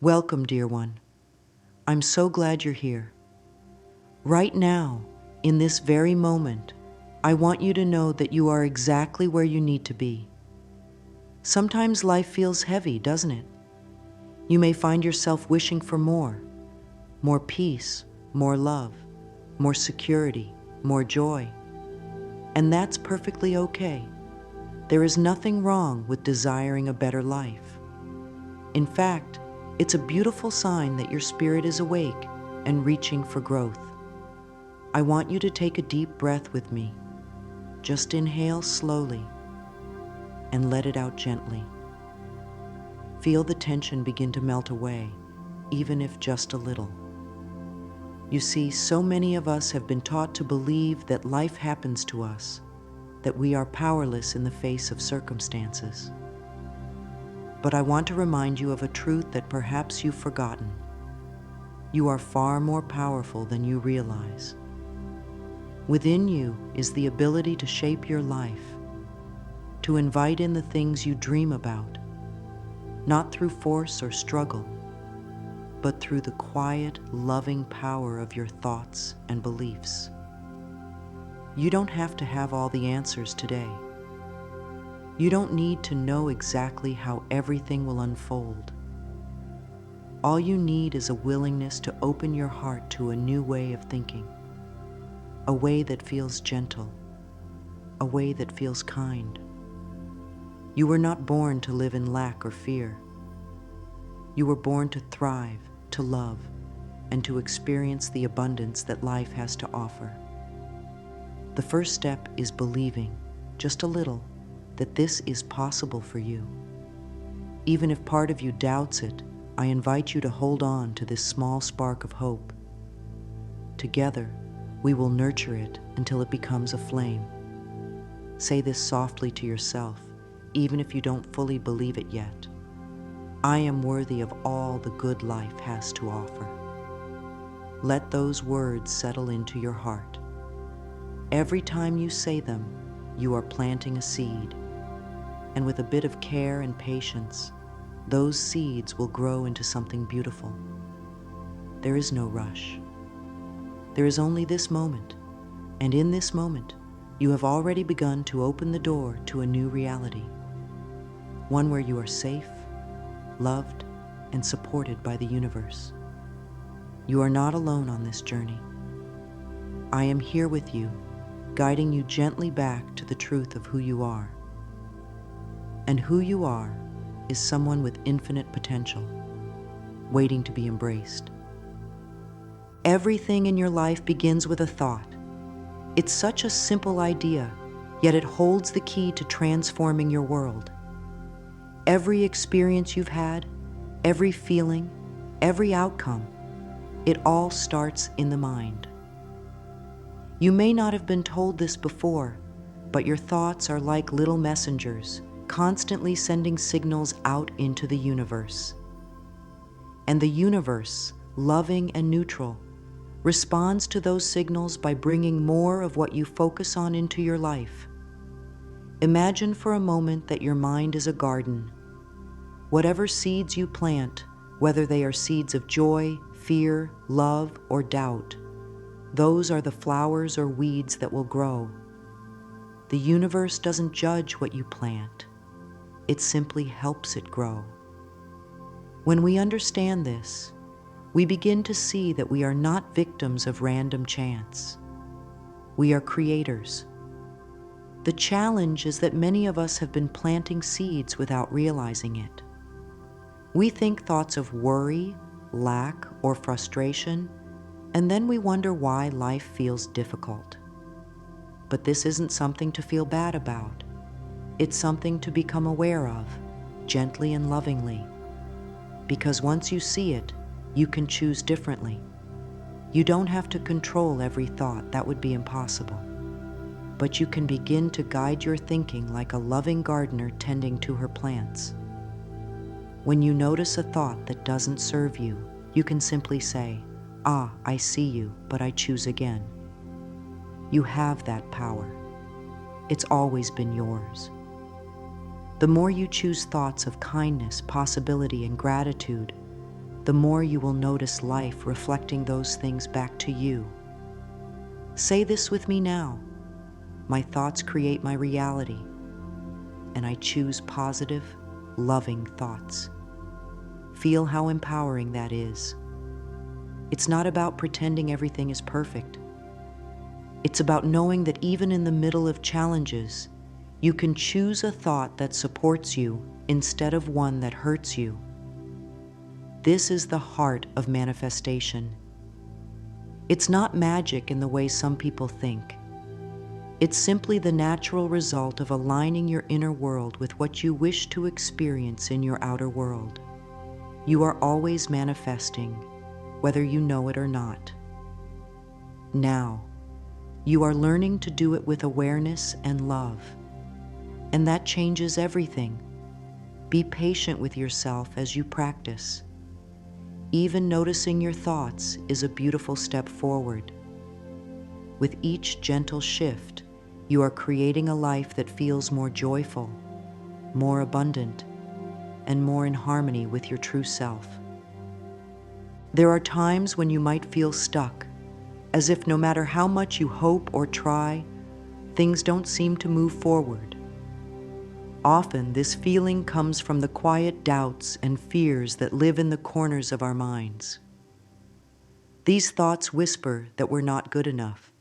Welcome, dear one. I'm so glad you're here. Right now, in this very moment, I want you to know that you are exactly where you need to be. Sometimes life feels heavy, doesn't it? You may find yourself wishing for more peace, more love, more security, more joy. And that's perfectly okay. There is nothing wrong with desiring a better life. In fact, it's a beautiful sign that your spirit is awake and reaching for growth. I want you to take a deep breath with me. Just inhale slowly and let it out gently. Feel the tension begin to melt away, even if just a little. You see, so many of us have been taught to believe that life happens to us, that we are powerless in the face of circumstances. But I want to remind you of a truth that perhaps you've forgotten. You are far more powerful than you realize. Within you is the ability to shape your life, to invite in the things you dream about, not through force or struggle, but through the quiet, loving power of your thoughts and beliefs. You don't have to have all the answers today. You don't need to know exactly how everything will unfold. All you need is a willingness to open your heart to a new way of thinking, a way that feels gentle, a way that feels kind. You were not born to live in lack or fear. You were born to thrive, to love, and to experience the abundance that life has to offer. The first step is believing, just a little, that this is possible for you. Even if part of you doubts it, I invite you to hold on to this small spark of hope. Together, we will nurture it until it becomes a flame. Say this softly to yourself, even if you don't fully believe it yet. I am worthy of all the good life has to offer. Let those words settle into your heart. Every time you say them, you are planting a seed. And with a bit of care and patience, those seeds will grow into something beautiful. There is no rush. There is only this moment, and in this moment, you have already begun to open the door to a new reality, one where you are safe, loved, and supported by the universe. You are not alone on this journey. I am here with you, guiding you gently back to the truth of who you are. And who you are is someone with infinite potential, waiting to be embraced. Everything in your life begins with a thought. It's such a simple idea, yet it holds the key to transforming your world. Every experience you've had, every feeling, every outcome, it all starts in the mind. You may not have been told this before, but your thoughts are like little messengers, constantly sending signals out into the universe. And the universe, loving and neutral, responds to those signals by bringing more of what you focus on into your life. Imagine for a moment that your mind is a garden. Whatever seeds you plant, whether they are seeds of joy, fear, love, or doubt, those are the flowers or weeds that will grow. The universe doesn't judge what you plant. It simply helps it grow. When we understand this, we begin to see that we are not victims of random chance. We are creators. The challenge is that many of us have been planting seeds without realizing it. We think thoughts of worry, lack, or frustration, and then we wonder why life feels difficult. But this isn't something to feel bad about. It's something to become aware of, gently and lovingly. Because once you see it, you can choose differently. You don't have to control every thought, that would be impossible. But you can begin to guide your thinking like a loving gardener tending to her plants. When you notice a thought that doesn't serve you, you can simply say, I see you, but I choose again. You have that power. It's always been yours. The more you choose thoughts of kindness, possibility, and gratitude, the more you will notice life reflecting those things back to you. Say this with me now. My thoughts create my reality, and I choose positive, loving thoughts. Feel how empowering that is. It's not about pretending everything is perfect. It's about knowing that even in the middle of challenges, you can choose a thought that supports you instead of one that hurts you. This is the heart of manifestation. It's not magic in the way some people think. It's simply the natural result of aligning your inner world with what you wish to experience in your outer world. You are always manifesting, whether you know it or not. Now, you are learning to do it with awareness and love, and that changes everything. Be patient with yourself as you practice. Even noticing your thoughts is a beautiful step forward. With each gentle shift, you are creating a life that feels more joyful, more abundant, and more in harmony with your true self. There are times when you might feel stuck, as if no matter how much you hope or try, things don't seem to move forward. Often, this feeling comes from the quiet doubts and fears that live in the corners of our minds. These thoughts whisper that we're not good enough,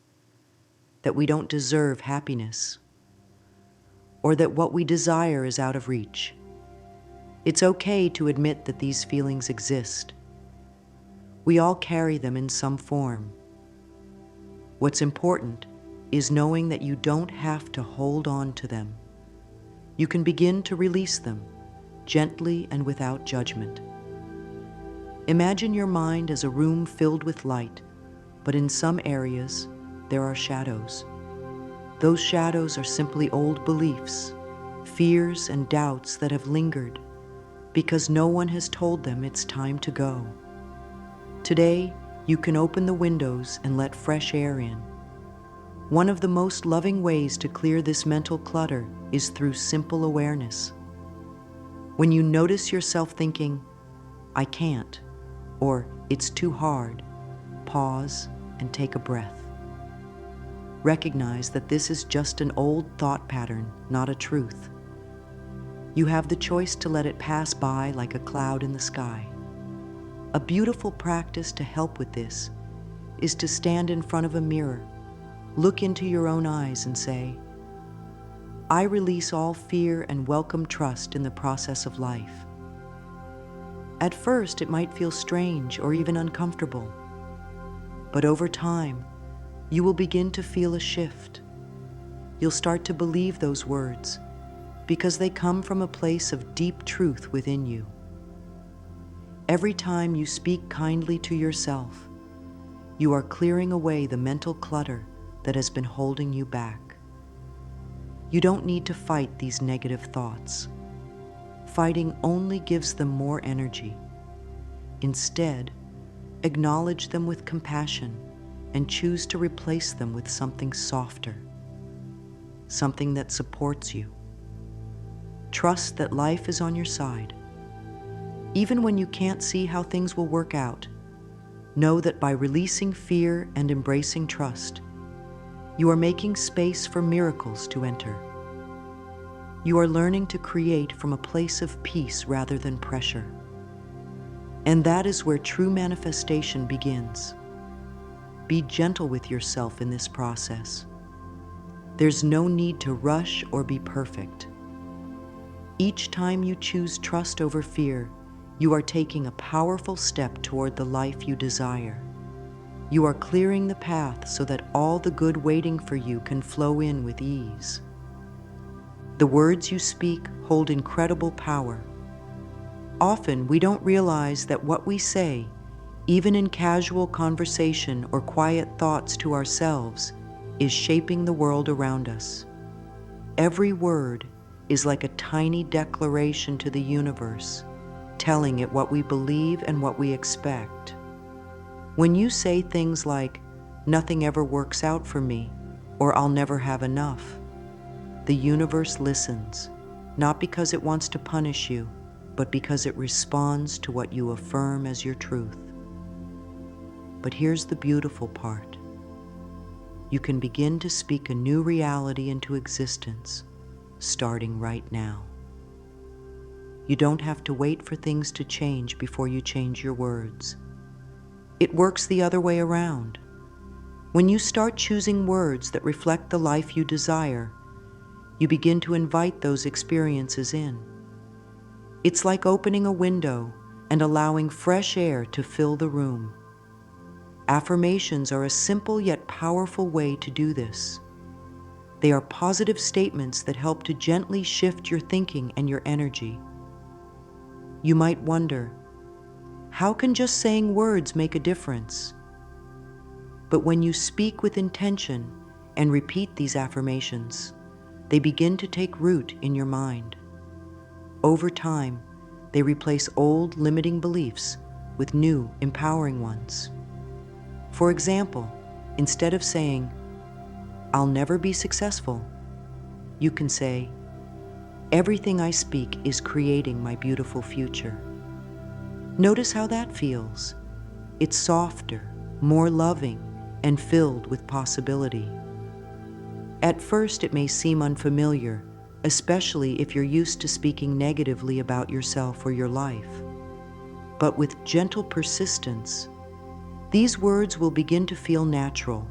that we don't deserve happiness, or that what we desire is out of reach. It's okay to admit that these feelings exist. We all carry them in some form. What's important is knowing that you don't have to hold on to them. You can begin to release them, gently and without judgment. Imagine your mind as a room filled with light, but in some areas, there are shadows. Those shadows are simply old beliefs, fears and doubts that have lingered because no one has told them it's time to go. Today, you can open the windows and let fresh air in. One of the most loving ways to clear this mental clutter is through simple awareness. When you notice yourself thinking, "I can't," or "it's too hard," pause and take a breath. Recognize that this is just an old thought pattern, not a truth. You have the choice to let it pass by like a cloud in the sky. A beautiful practice to help with this is to stand in front of a mirror, look into your own eyes and say, "I release all fear and welcome trust in the process of life." At first, it might feel strange or even uncomfortable, but over time, you will begin to feel a shift. You'll start to believe those words because they come from a place of deep truth within you. Every time you speak kindly to yourself, you are clearing away the mental clutter that has been holding you back. You don't need to fight these negative thoughts. Fighting only gives them more energy. Instead, acknowledge them with compassion and choose to replace them with something softer, something that supports you. Trust that life is on your side. Even when you can't see how things will work out, know that by releasing fear and embracing trust, you are making space for miracles to enter. You are learning to create from a place of peace rather than pressure. And that is where true manifestation begins. Be gentle with yourself in this process. There's no need to rush or be perfect. Each time you choose trust over fear, you are taking a powerful step toward the life you desire. You are clearing the path so that all the good waiting for you can flow in with ease. The words you speak hold incredible power. Often we don't realize that what we say, even in casual conversation or quiet thoughts to ourselves, is shaping the world around us. Every word is like a tiny declaration to the universe, telling it what we believe and what we expect. When you say things like, "Nothing ever works out for me," or "I'll never have enough," the universe listens, not because it wants to punish you, but because it responds to what you affirm as your truth. But here's the beautiful part. You can begin to speak a new reality into existence, starting right now. You don't have to wait for things to change before you change your words. It works the other way around. When you start choosing words that reflect the life you desire, you begin to invite those experiences in. It's like opening a window and allowing fresh air to fill the room. Affirmations are a simple yet powerful way to do this. They are positive statements that help to gently shift your thinking and your energy. You might wonder, how can just saying words make a difference? But when you speak with intention and repeat these affirmations, they begin to take root in your mind. Over time, they replace old limiting beliefs with new empowering ones. For example, instead of saying, "I'll never be successful," you can say, "Everything I speak is creating my beautiful future." Notice how that feels. It's softer, more loving, and filled with possibility. At first, it may seem unfamiliar, especially if you're used to speaking negatively about yourself or your life. But with gentle persistence, these words will begin to feel natural,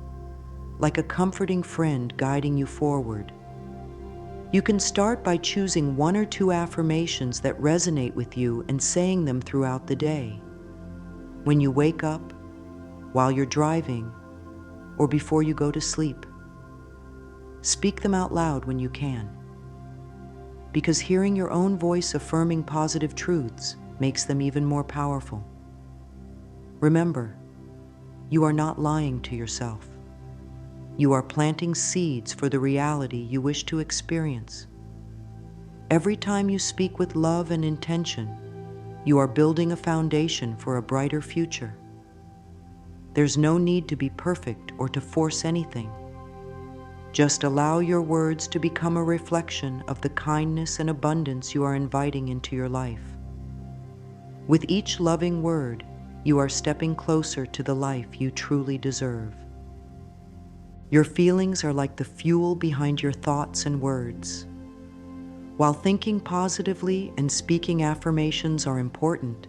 like a comforting friend guiding you forward. You can start by choosing one or two affirmations that resonate with you and saying them throughout the day. When you wake up, while you're driving, or before you go to sleep. Speak them out loud when you can, because hearing your own voice affirming positive truths makes them even more powerful. Remember, you are not lying to yourself. You are planting seeds for the reality you wish to experience. Every time you speak with love and intention, you are building a foundation for a brighter future. There's no need to be perfect or to force anything. Just allow your words to become a reflection of the kindness and abundance you are inviting into your life. With each loving word, you are stepping closer to the life you truly deserve. Your feelings are like the fuel behind your thoughts and words. While thinking positively and speaking affirmations are important,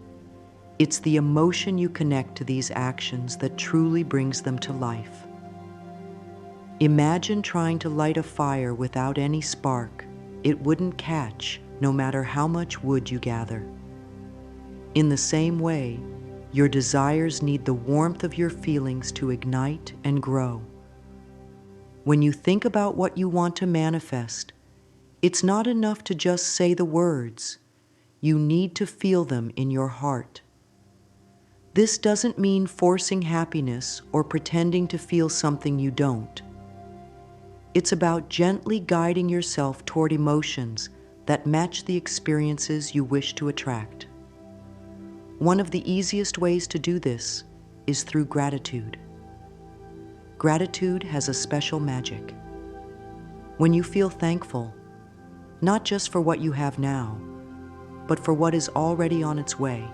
it's the emotion you connect to these actions that truly brings them to life. Imagine trying to light a fire without any spark. It wouldn't catch, no matter how much wood you gather. In the same way, your desires need the warmth of your feelings to ignite and grow. When you think about what you want to manifest, it's not enough to just say the words. You need to feel them in your heart. This doesn't mean forcing happiness or pretending to feel something you don't. It's about gently guiding yourself toward emotions that match the experiences you wish to attract. One of the easiest ways to do this is through gratitude. Gratitude has a special magic. When you feel thankful, not just for what you have now, but for what is already on its way,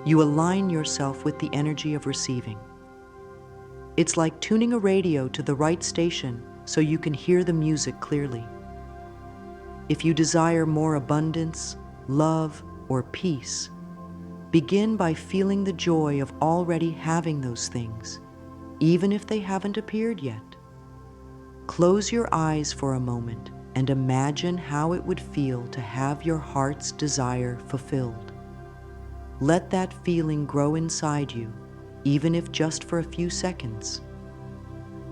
you align yourself with the energy of receiving. It's like tuning a radio to the right station so you can hear the music clearly. If you desire more abundance, love, or peace, begin by feeling the joy of already having those things, even if they haven't appeared yet. Close your eyes for a moment and imagine how it would feel to have your heart's desire fulfilled. Let that feeling grow inside you, even if just for a few seconds.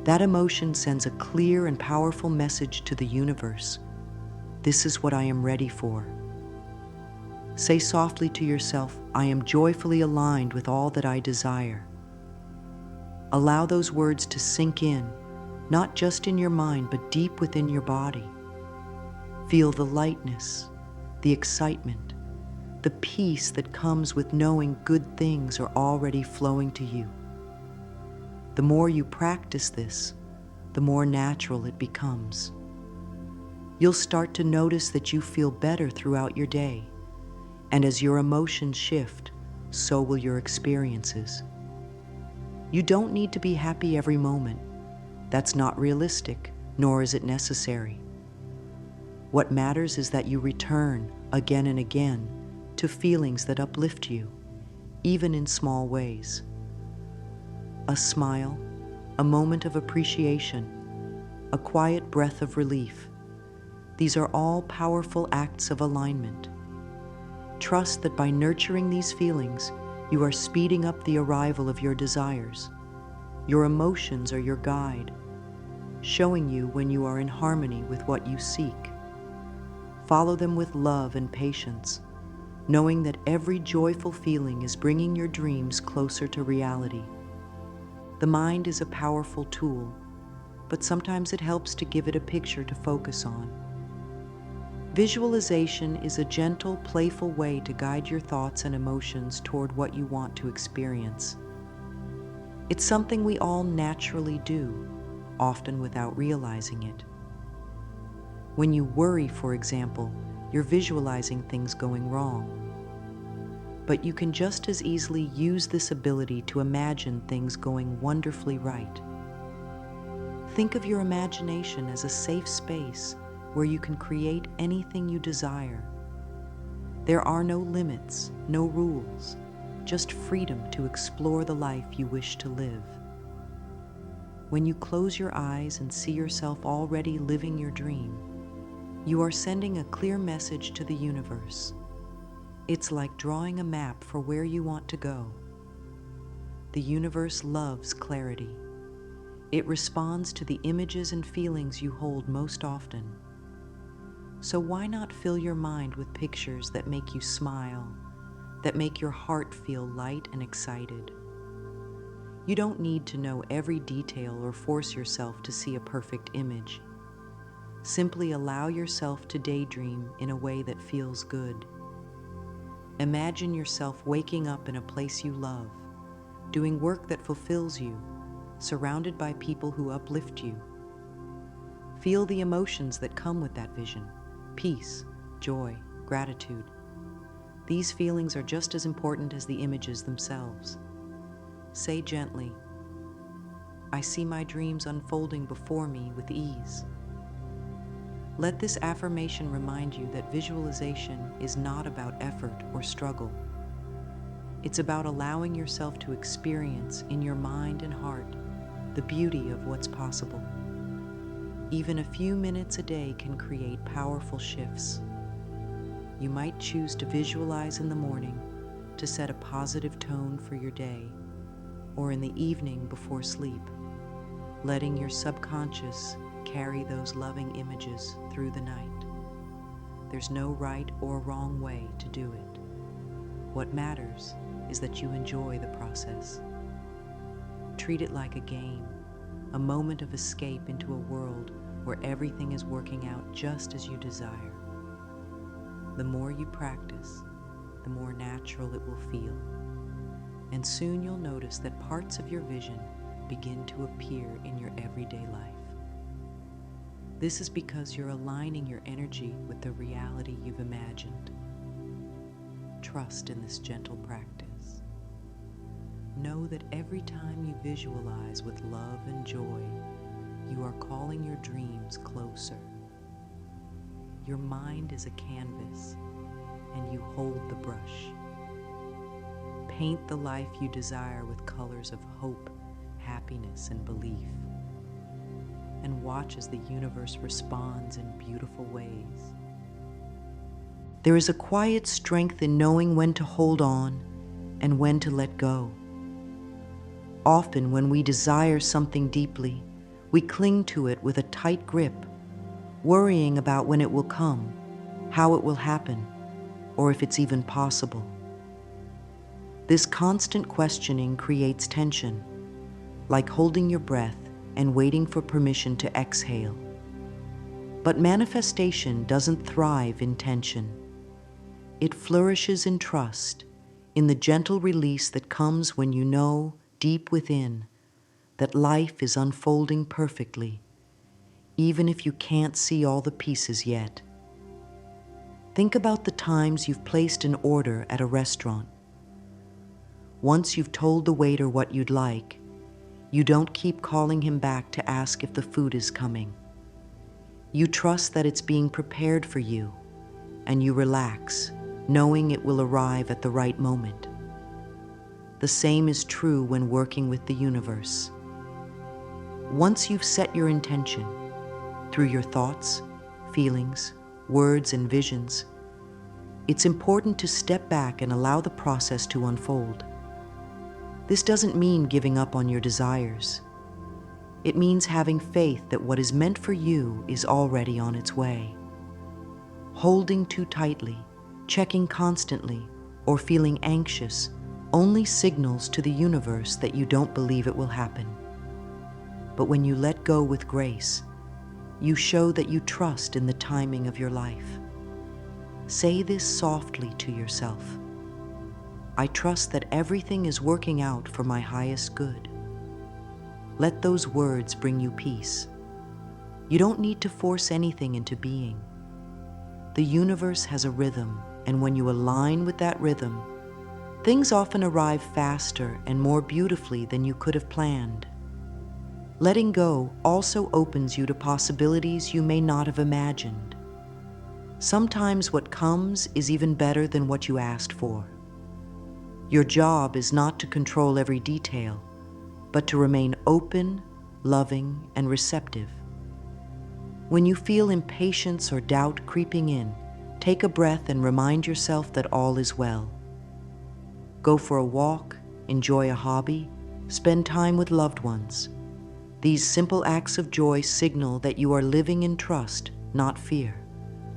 That emotion sends a clear and powerful message to the universe. This is what I am ready for. Say softly to yourself, I am joyfully aligned with all that I desire. Allow those words to sink in, not just in your mind, but deep within your body. Feel the lightness, the excitement, the peace that comes with knowing good things are already flowing to you. The more you practice this, the more natural it becomes. You'll start to notice that you feel better throughout your day, And as your emotions shift, so will your experiences. You don't need to be happy every moment. That's not realistic, nor is it necessary. What matters is that you return again and again to feelings that uplift you, even in small ways. A smile, a moment of appreciation, a quiet breath of relief. These are all powerful acts of alignment. Trust that by nurturing these feelings, you are speeding up the arrival of your desires. Your emotions are your guide, showing you when you are in harmony with what you seek. Follow them with love and patience, knowing that every joyful feeling is bringing your dreams closer to reality. The mind is a powerful tool, but sometimes it helps to give it a picture to focus on. Visualization is a gentle, playful way to guide your thoughts and emotions toward what you want to experience. It's something we all naturally do, often without realizing it. When you worry, for example, you're visualizing things going wrong. But you can just as easily use this ability to imagine things going wonderfully right. Think of your imagination as a safe space where you can create anything you desire. There are no limits, no rules, just freedom to explore the life you wish to live. When you close your eyes and see yourself already living your dream, you are sending a clear message to the universe. It's like drawing a map for where you want to go. The universe loves clarity. It responds to the images and feelings you hold most often. So why not fill your mind with pictures that make you smile, that make your heart feel light and excited? You don't need to know every detail or force yourself to see a perfect image. Simply allow yourself to daydream in a way that feels good. Imagine yourself waking up in a place you love, doing work that fulfills you, surrounded by people who uplift you. Feel the emotions that come with that vision: peace, joy, gratitude. These feelings are just as important as the images themselves. Say gently, "I see my dreams unfolding before me with ease." Let this affirmation remind you that visualization is not about effort or struggle. It's about allowing yourself to experience in your mind and heart the beauty of what's possible. Even a few minutes a day can create powerful shifts. You might choose to visualize in the morning to set a positive tone for your day, or in the evening before sleep, letting your subconscious carry those loving images through the night. There's no right or wrong way to do it. What matters is that you enjoy the process. Treat it like a game, a moment of escape into a world where everything is working out just as you desire. The more you practice, the more natural it will feel. And soon you'll notice that parts of your vision begin to appear in your everyday life. This is because you're aligning your energy with the reality you've imagined. Trust in this gentle practice. Know that every time you visualize with love and joy, you are calling your dreams closer. Your mind is a canvas, and you hold the brush. Paint the life you desire with colors of hope, happiness, and belief. And watch as the universe responds in beautiful ways. There is a quiet strength in knowing when to hold on and when to let go. Often when we desire something deeply, we cling to it with a tight grip, worrying about when it will come, how it will happen, or if it's even possible. This constant questioning creates tension, like holding your breath and waiting for permission to exhale. But manifestation doesn't thrive in tension. It flourishes in trust, in the gentle release that comes when you know, deep within, that life is unfolding perfectly, even if you can't see all the pieces yet. Think about the times you've placed an order at a restaurant. Once you've told the waiter what you'd like, you don't keep calling him back to ask if the food is coming. You trust that it's being prepared for you, and you relax, knowing it will arrive at the right moment. The same is true when working with the universe. Once you've set your intention, through your thoughts, feelings, words, and visions, it's important to step back and allow the process to unfold. This doesn't mean giving up on your desires. It means having faith that what is meant for you is already on its way. Holding too tightly, checking constantly, or feeling anxious only signals to the universe that you don't believe it will happen. But when you let go with grace, you show that you trust in the timing of your life. Say this softly to yourself. I trust that everything is working out for my highest good. Let those words bring you peace. You don't need to force anything into being. The universe has a rhythm, and when you align with that rhythm, things often arrive faster and more beautifully than you could have planned. Letting go also opens you to possibilities you may not have imagined. Sometimes what comes is even better than what you asked for. Your job is not to control every detail, but to remain open, loving, and receptive. When you feel impatience or doubt creeping in, take a breath and remind yourself that all is well. Go for a walk, enjoy a hobby, spend time with loved ones. These simple acts of joy signal that you are living in trust, not fear.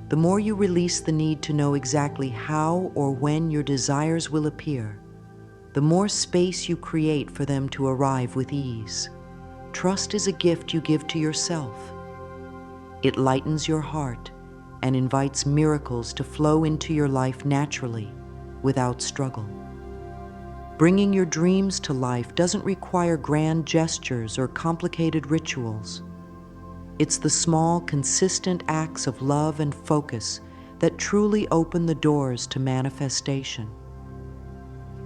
The more you release the need to know exactly how or when your desires will appear, the more space you create for them to arrive with ease. Trust is a gift you give to yourself. It lightens your heart and invites miracles to flow into your life naturally, without struggle. Bringing your dreams to life doesn't require grand gestures or complicated rituals. It's the small, consistent acts of love and focus that truly open the doors to manifestation.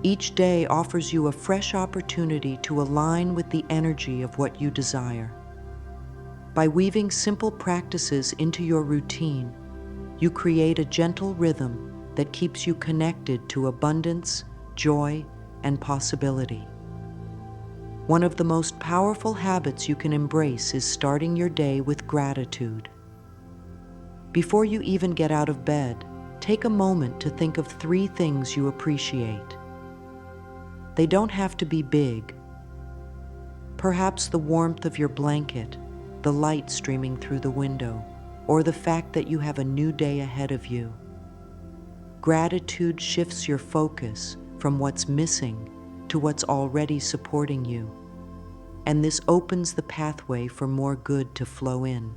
Each day offers you a fresh opportunity to align with the energy of what you desire. By weaving simple practices into your routine, you create a gentle rhythm that keeps you connected to abundance, joy, and possibility. One of the most powerful habits you can embrace is starting your day with gratitude. Before you even get out of bed, take a moment to think of 3 things you appreciate. They don't have to be big. Perhaps the warmth of your blanket, the light streaming through the window, or the fact that you have a new day ahead of you. Gratitude shifts your focus from what's missing to what's already supporting you, and this opens the pathway for more good to flow in.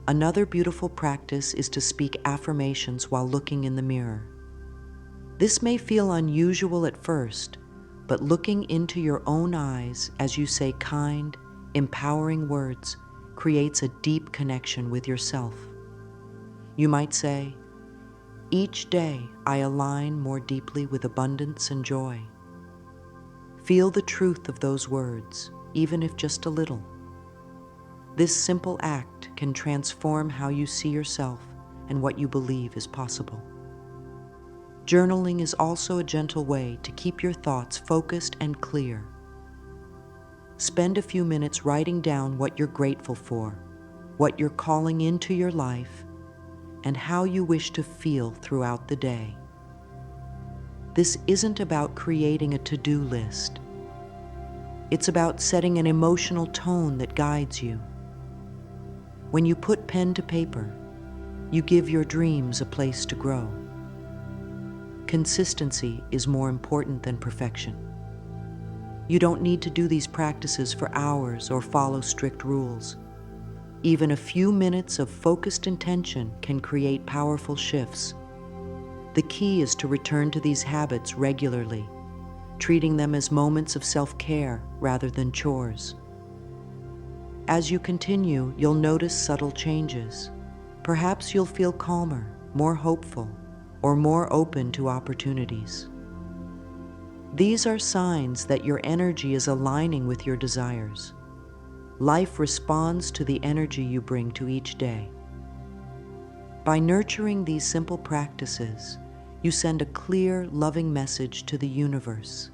Another beautiful practice is to speak affirmations while looking in the mirror. This may feel unusual at first, but looking into your own eyes as you say kind, empowering words creates a deep connection with yourself. You might say, "Each day I align more deeply with abundance and joy." Feel the truth of those words, even if just a little. This simple act can transform how you see yourself and what you believe is possible. Journaling is also a gentle way to keep your thoughts focused and clear. Spend a few minutes writing down what you're grateful for, what you're calling into your life, and how you wish to feel throughout the day. This isn't about creating a to-do list. It's about setting an emotional tone that guides you. When you put pen to paper, you give your dreams a place to grow. Consistency is more important than perfection. You don't need to do these practices for hours or follow strict rules. Even a few minutes of focused intention can create powerful shifts. The key is to return to these habits regularly, treating them as moments of self-care rather than chores. As you continue, you'll notice subtle changes. Perhaps you'll feel calmer, more hopeful, or more open to opportunities. These are signs that your energy is aligning with your desires. Life responds to the energy you bring to each day. By nurturing these simple practices, you send a clear, loving message to the universe.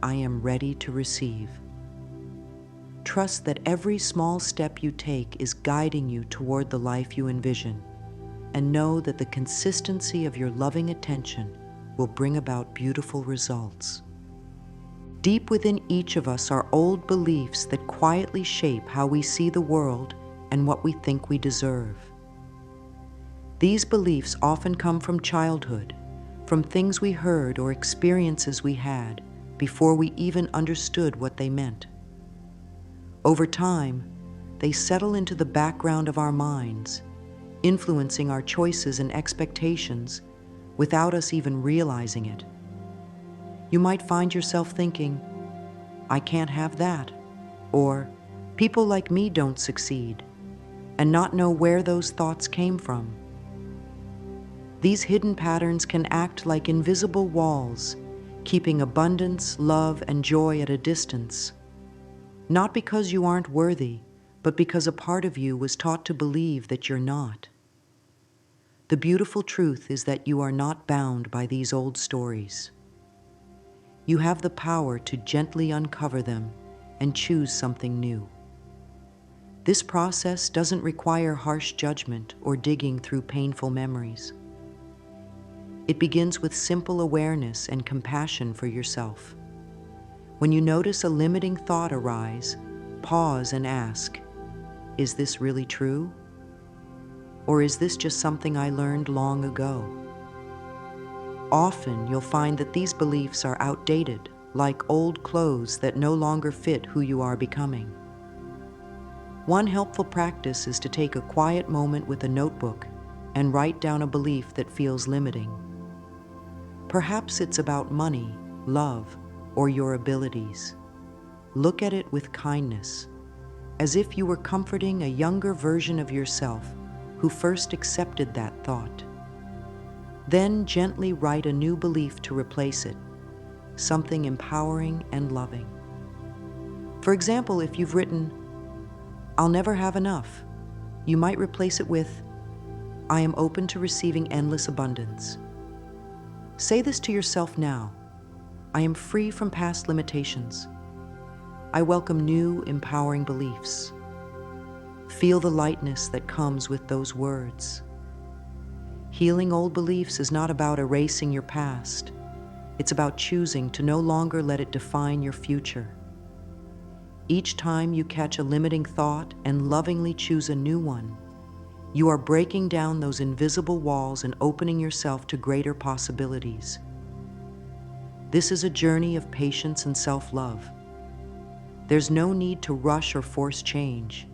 I am ready to receive. Trust that every small step you take is guiding you toward the life you envision, and know that the consistency of your loving attention will bring about beautiful results. Deep within each of us are old beliefs that quietly shape how we see the world and what we think we deserve. These beliefs often come from childhood, from things we heard or experiences we had before we even understood what they meant. Over time, they settle into the background of our minds, influencing our choices and expectations without us even realizing it. You might find yourself thinking, I can't have that, or people like me don't succeed, and not know where those thoughts came from. These hidden patterns can act like invisible walls, keeping abundance, love, and joy at a distance. Not because you aren't worthy, but because a part of you was taught to believe that you're not. The beautiful truth is that you are not bound by these old stories. You have the power to gently uncover them and choose something new. This process doesn't require harsh judgment or digging through painful memories. It begins with simple awareness and compassion for yourself. When you notice a limiting thought arise, pause and ask, is this really true? Or is this just something I learned long ago? Often you'll find that these beliefs are outdated, like old clothes that no longer fit who you are becoming. One helpful practice is to take a quiet moment with a notebook and write down a belief that feels limiting. Perhaps it's about money, love, or your abilities. Look at it with kindness, as if you were comforting a younger version of yourself who first accepted that thought. Then gently write a new belief to replace it, something empowering and loving. For example, if you've written, I'll never have enough, you might replace it with, I am open to receiving endless abundance. Say this to yourself now. I am free from past limitations. I welcome new, empowering beliefs. Feel the lightness that comes with those words. Healing old beliefs is not about erasing your past. It's about choosing to no longer let it define your future. Each time you catch a limiting thought and lovingly choose a new one, you are breaking down those invisible walls and opening yourself to greater possibilities. This is a journey of patience and self-love. There's no need to rush or force change.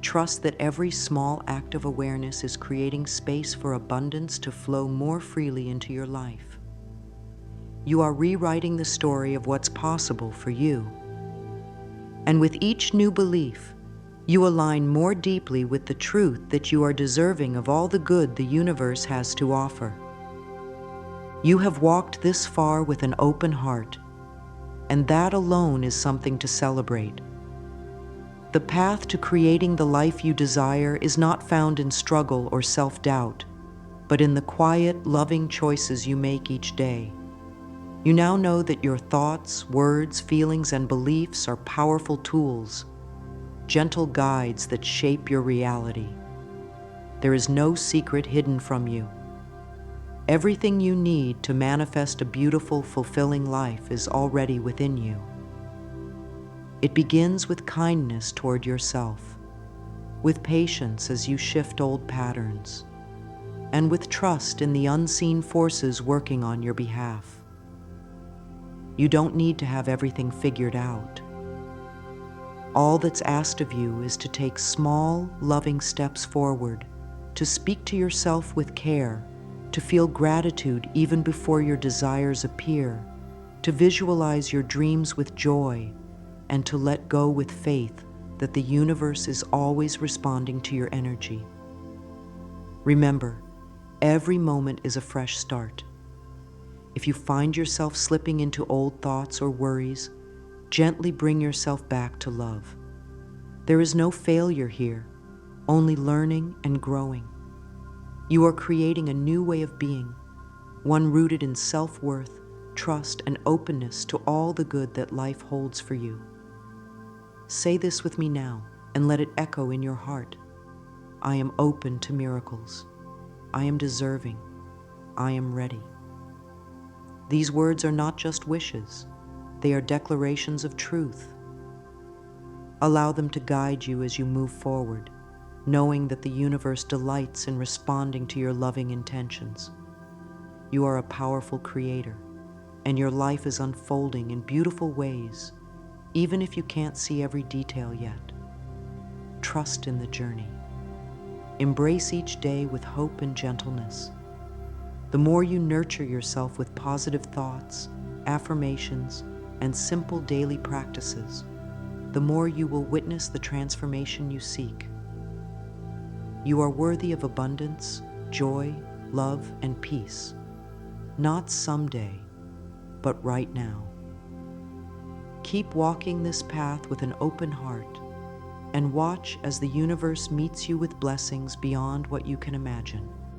Trust that every small act of awareness is creating space for abundance to flow more freely into your life. You are rewriting the story of what's possible for you. And with each new belief, you align more deeply with the truth that you are deserving of all the good the universe has to offer. You have walked this far with an open heart, and that alone is something to celebrate. The path to creating the life you desire is not found in struggle or self-doubt, but in the quiet, loving choices you make each day. You now know that your thoughts, words, feelings, and beliefs are powerful tools, gentle guides that shape your reality. There is no secret hidden from you. Everything you need to manifest a beautiful, fulfilling life is already within you. It begins with kindness toward yourself, with patience as you shift old patterns, and with trust in the unseen forces working on your behalf. You don't need to have everything figured out. All that's asked of you is to take small, loving steps forward, to speak to yourself with care, to feel gratitude even before your desires appear, to visualize your dreams with joy, and to let go with faith that the universe is always responding to your energy. Remember, Every moment is a fresh start. If you find yourself slipping into old thoughts or worries, gently bring yourself back to love. There is no failure here, only learning and growing. You are creating a new way of being, one rooted in self-worth, trust, and openness to all the good that life holds for you. Say this with me now and let it echo in your heart. I am open to miracles. I am deserving. I am ready. These words are not just wishes. They are declarations of truth. Allow them to guide you as you move forward, knowing that the universe delights in responding to your loving intentions. You are a powerful creator, and your life is unfolding in beautiful ways, even if you can't see every detail yet. Trust in the journey. Embrace each day with hope and gentleness. The more you nurture yourself with positive thoughts, affirmations, and simple daily practices, the more you will witness the transformation you seek. You are worthy of abundance, joy, love, and peace, not someday, but right now. Keep walking this path with an open heart and watch as the universe meets you with blessings beyond what you can imagine.